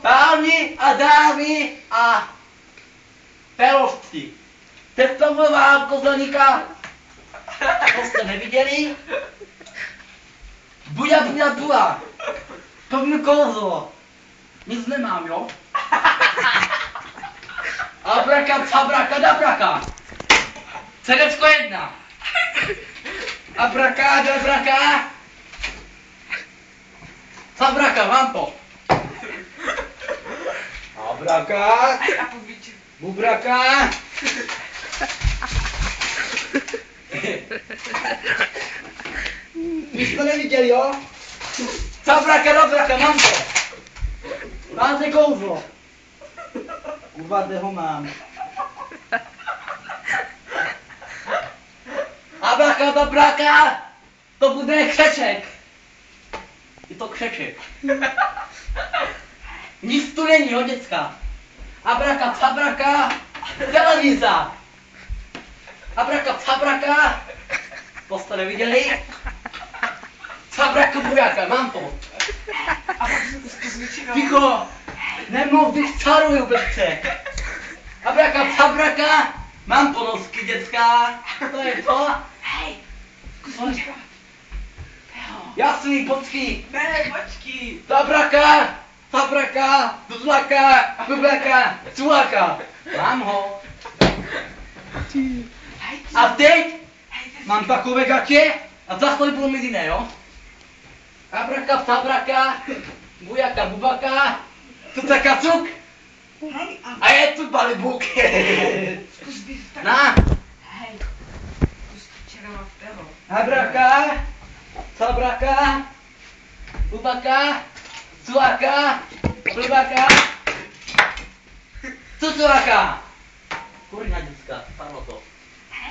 Páni a dámy a perovci. Teď to mluvá kozelníka. To jste neviděli? Buja. To mi kouzlo. Nic nemám, jo? Abraka, cabraka, dabraka. Cedecko 1. Abraka, dabraka. Cabraka, mám to. Abraka. Bubraka. Vy jste neviděli, jo? Cabraka, dabraka, mám to. Máte kouzlo. Kurva, kde ho mám? Abraka, to bude křeček. Je to křeček. Nic tu není, jo, děcka. Abraka, televiza. Abraka, to jste neviděli? Cabraka, bujaka, mám to. Ticho, nemluv, když caruju, blbce. Abraka, mám ponosky, děcka. To je to. Hej, zkus počkat. Jasný, počkej. Ne, počkej. Tabraka, dudlaka, bublaka, culaka. Mám ho. A teď mám takové gatě a za chvíli budu mít jiné, jo? Abraka, tabraka, bujaka, bubaka, tucaka, cuk. Hej, A je tu balibuk. zkus být tak. Na. Hej, zkus včera má pero. Abraka, tabraka, bubaka, culaka, blbaka, cuculaka. Kurňa děcka, spadlo to.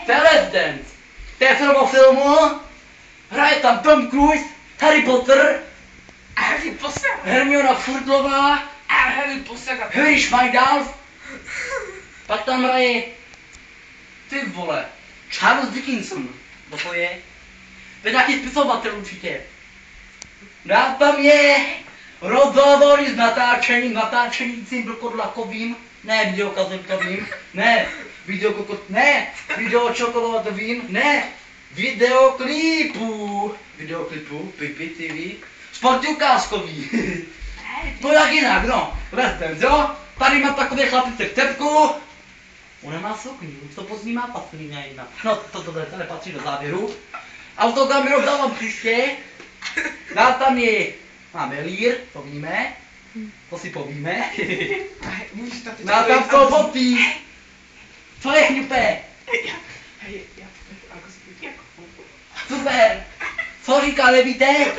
Last Dance. To je film o filmu. Hraje tam Tom Cruise, Harry Potter, Harry Potter. Hermiona Furdlová, A Harry Potter. Harry Schmeidalf. Pak tam hraje, ty vole, Charles Dickinson. Kdo to je? To je nějaký spisovatel určitě. Dál tam je rozhovory s natáčenícím vlkodlakovým, ne videokazetovým, ne videočokoládovým, ne videoklipu, Pipi TV, sportovkázkový. No jak jinak, no, Last Dance, jo? Tady má takové chlapice v tepku. Ona má sukni, už to pod ní má paslína jedna. No, to nepatří do závěru. Autogramy rozdávám příště. Dál tam je, máme lír, to víme. To si povíme. Dál tam jsou boty. Co je chňupe? Hej, já jako zpívám jako. Super. Co říká, nevíte?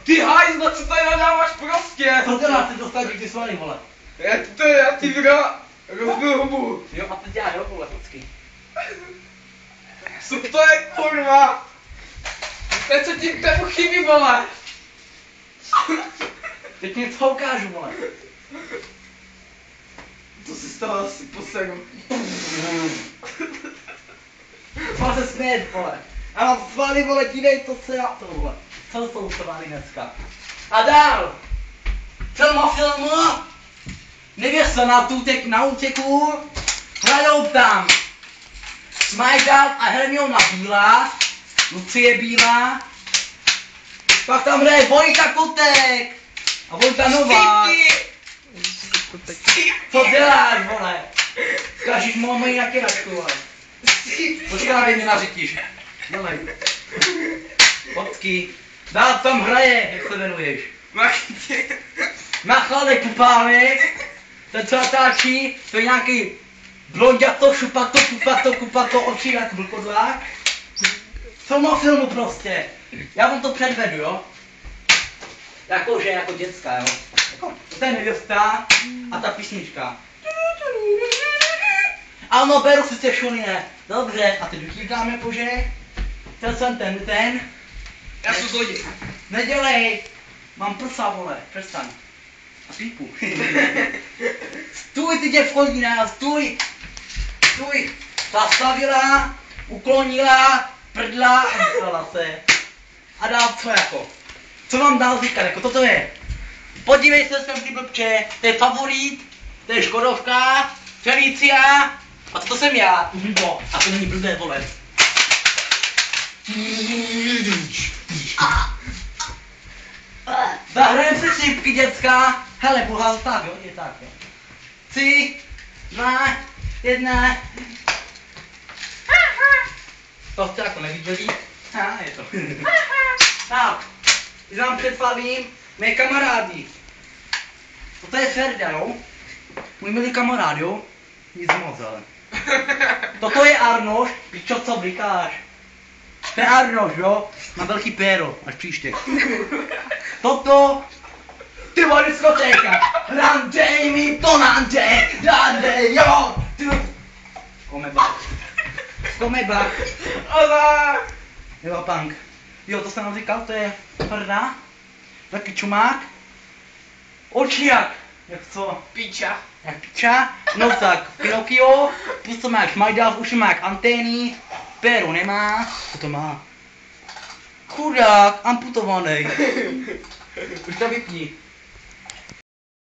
Ty hajzlo, co tady nadáváš prostě? Co děláš, ty dostaneš ty svaly, vole? Já ti rozbil hubu. Jo, a teď já, jo, vole, počkej. Co to je, kurva? To je, co ti k tomu chybí, vole. Teď něco ukážu, vole. To si z toho asi poseru. Má se smět, vole. A mám svaly, vole, dívej, to se já to, vole. Co jsou svaly dneska? A dál. Film o filmu. Nevěřte na tutek na útěku. Hrajou tam Schmeidalf a Hermiona bílá. Lucie bílá. Pak tam hraje Vojta Kotek. A Vojta Novák. Co děláš, vole? Zkažíš moje mají na těračku, vole. Počkej, mě nařítíš. Dalej. Počkej. Dál tam hraje, jak se jmenuješ? Machalek Pupávek. Ten co natáčí, to je nějaký blonďato, šupato, kupato, očí jak vlkodlák. Co má filmu prostě. Já vám to předvedu, jo? Jakože, jako dětská, jo? To je nevěsta a ta písnička. Ano, beru si tě šulie. Dobře, a teď utíkáme, bože. Chtěl jsem ten. Já jsem zloděj. Nedělej. Mám prsa, vole, přestaň. A pípu. Stůj, ty děvkodina, stůj. Zastavila, uklonila, prdla a vystala se. A dál co jako? Co mám dál říkat, jako toto je? Podívej se sem ty blbče, to je Favorit, to je Škodovka, Felicia a to jsem já, no, a to není blbé, vole. Zahrajem se šipky, děcka. Hele, Boha, tak jo, je tak jo. 3, 2, 1. To chce jako neviděli? Je to. Tak, když vám představím mé kamarády. Toto je Ferda, jo? Můj milý kamarád, jo? Nic moc, ale. Toto je Arnoš, pičo, co blikáš? To je Arnoš, jo? Má velký péro, až příště. Toto, ty vole, diskotéka. Rande mi to nande, rande, jo. Komebak. Ola! Jo, punk. Jo, to jsem nám říkal, to je Frda. Taky čumák. Oči jak co? Píča. Jak piča. No tak, Pinokio. Pusto má jak šmajda, v uši má jak antény. Péro nemá. Co to má? Chudák, amputovaný. Už to vypni.